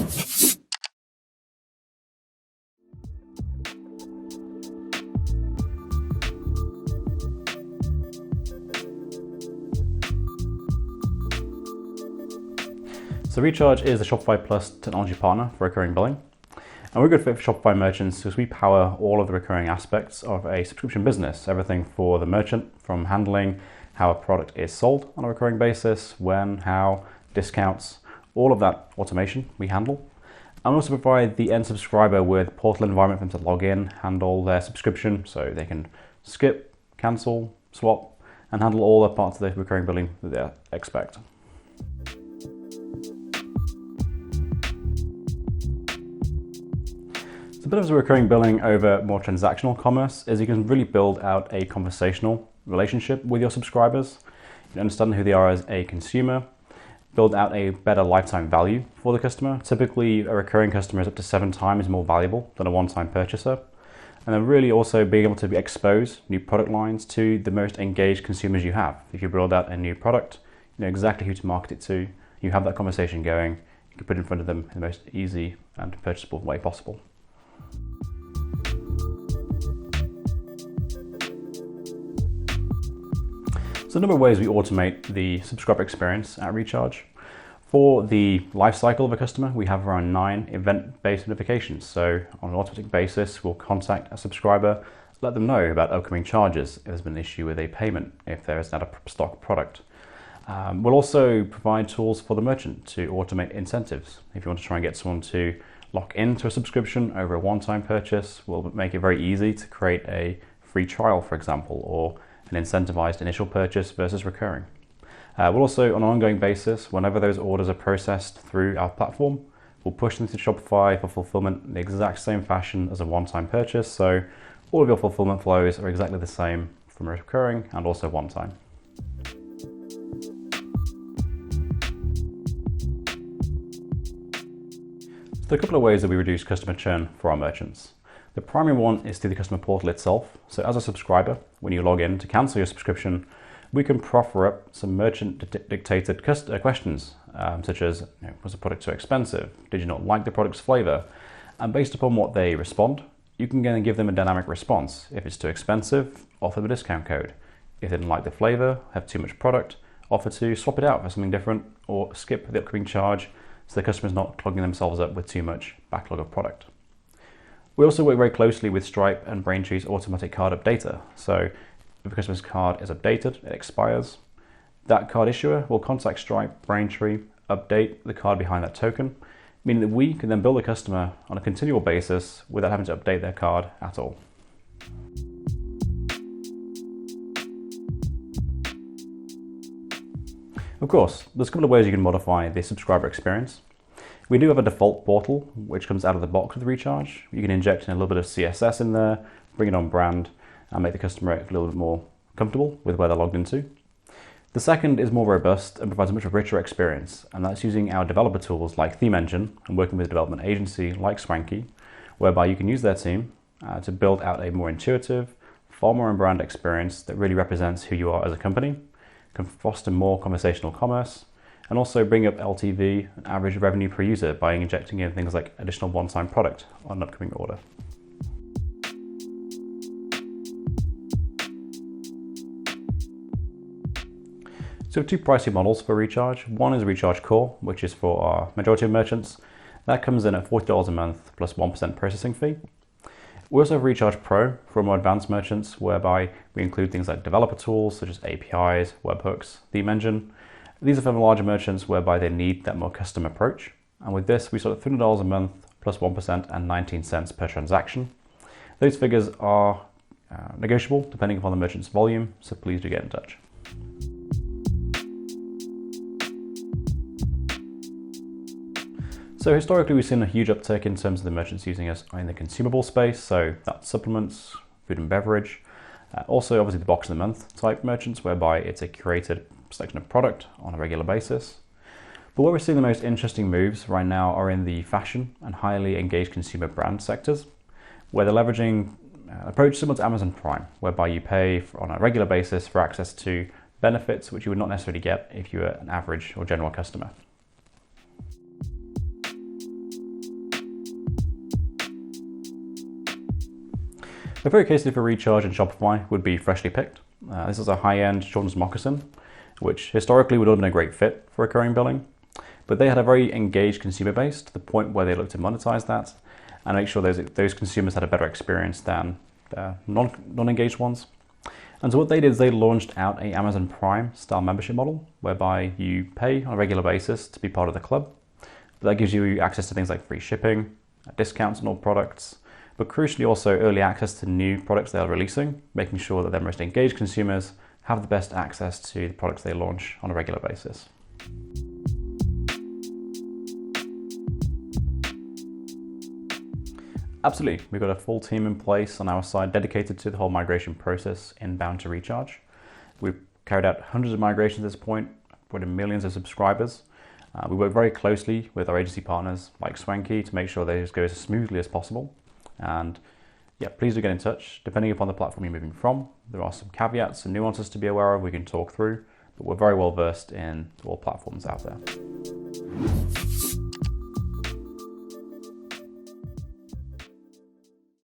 So ReCharge is a Shopify Plus technology partner for recurring billing. And we're a good fit for Shopify merchants because we power all of the recurring aspects of a subscription business. Everything for the merchant, from handling how a product is sold on a recurring basis, when, how, discounts, all of that automation we handle. And we also provide the end subscriber with a portal environment for them to log in, handle their subscription so they can skip, cancel, swap, and handle all the parts of the recurring billing that they expect. The benefits of recurring billing over more transactional commerce is you can really build out a conversational relationship with your subscribers. You understand who they are as a consumer, build out a better lifetime value for the customer. Typically, a recurring customer is up to 7 times more valuable than a one-time purchaser. And then really also being able to expose new product lines to the most engaged consumers you have. If you build out a new product, you know exactly who to market it to, you have that conversation going, you can put it in front of them in the most easy and purchasable way possible. So a number of ways we automate the subscriber experience at ReCharge. For the life cycle of a customer, we have around 9 event-based notifications. So on an automatic basis, we'll contact a subscriber, let them know about upcoming charges, if there's been an issue with a payment, if there is not a stock product. We'll also provide tools for the merchant to automate incentives. If you want to try and get someone to lock into a subscription over a one-time purchase, we'll make it very easy to create a free trial, for example, or an incentivized initial purchase versus recurring. We'll also, on an ongoing basis, whenever those orders are processed through our platform, we'll push them to Shopify for fulfillment in the exact same fashion as a one-time purchase. So all of your fulfillment flows are exactly the same from recurring and also one-time. So there are a couple of ways that we reduce customer churn for our merchants. The primary one is through the customer portal itself. So as a subscriber, when you log in to cancel your subscription, we can proffer up some merchant-dictated questions, such as, was the product too expensive? Did you not like the product's flavor? And based upon what they respond, you can then give them a dynamic response. If it's too expensive, offer them a discount code. If they didn't like the flavor, have too much product, offer to swap it out for something different or skip the upcoming charge so the customer's not clogging themselves up with too much backlog of product. We also work very closely with Stripe and Braintree's automatic card updater. So if a customer's card is updated, it expires, that card issuer will contact Stripe, Braintree, update the card behind that token, meaning that we can then bill the customer on a continual basis without having to update their card at all. Of course, there's a couple of ways you can modify the subscriber experience. We do have a default portal which comes out of the box with ReCharge. You can inject in a little bit of CSS in there, bring it on brand, and make the customer a little bit more comfortable with where they're logged into. The second is more robust and provides a much richer experience, and that's using our developer tools like Theme Engine and working with a development agency like Swanky, whereby you can use their team to build out a more intuitive, far more on-brand experience that really represents who you are as a company, can foster more conversational commerce, and also bring up LTV, average revenue per user, by injecting in things like additional one-time product on an upcoming order. So we have 2 pricing models for ReCharge. One is ReCharge Core, which is for our majority of merchants. That comes in at $40 a month plus 1% processing fee. We also have ReCharge Pro for more advanced merchants, whereby we include things like developer tools such as APIs, webhooks, Theme Engine. These are for the larger merchants whereby they need that more custom approach. And with this, we start at $300 a month plus 1% and 19 cents per transaction. Those figures are negotiable depending upon the merchant's volume, so please do get in touch. So historically, we've seen a huge uptick in terms of the merchants using us in the consumable space. So that's supplements, food and beverage. Also, obviously, the box of the month type merchants, whereby it's a curated selection of product on a regular basis. But where we're seeing the most interesting moves right now are in the fashion and highly engaged consumer brand sectors, where they're leveraging an approach similar to Amazon Prime, whereby you pay on a regular basis for access to benefits which you would not necessarily get if you were an average or general customer. A very case for ReCharge and Shopify would be Freshly Picked. This is a high-end children's moccasin, which historically would have been a great fit for recurring billing, but they had a very engaged consumer base to the point where they looked to monetize that and make sure those consumers had a better experience than non-engaged ones. And so what they did is they launched out a Amazon Prime style membership model whereby you pay on a regular basis to be part of the club. But that gives you access to things like free shipping, discounts on all products, but crucially also early access to new products they are releasing, making sure that their most engaged consumers have the best access to the products they launch on a regular basis. Absolutely, we've got a full team in place on our side dedicated to the whole migration process inbound to ReCharge. We've carried out hundreds of migrations at this point, brought in millions of subscribers. We work very closely with our agency partners like Swanky to make sure they just go as smoothly as possible. And yeah, please do get in touch. Depending upon the platform you're moving from, there are some caveats and nuances to be aware of we can talk through, but we're very well versed in all platforms out there.